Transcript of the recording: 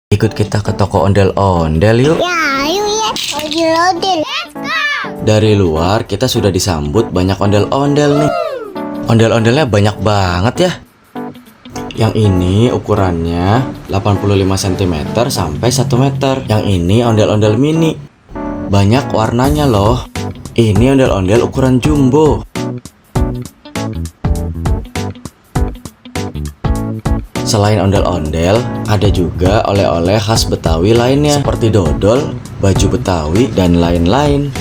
Ikut kita ke toko ondel-ondel yuk. Ya, ayo ya. Ondel-ondel. Let's go. Dari luar kita sudah disambut banyak ondel-ondel nih. Ondel-ondelnya banyak banget ya. Yang ini ukurannya 85 cm sampai 1 meter. Yang ini ondel-ondel mini. Banyak warnanya loh. Ini ondel-ondel ukuran jumbo. Selain ondel-ondel, ada juga oleh-oleh khas Betawi lainnya seperti dodol, baju Betawi, dan lain-lain.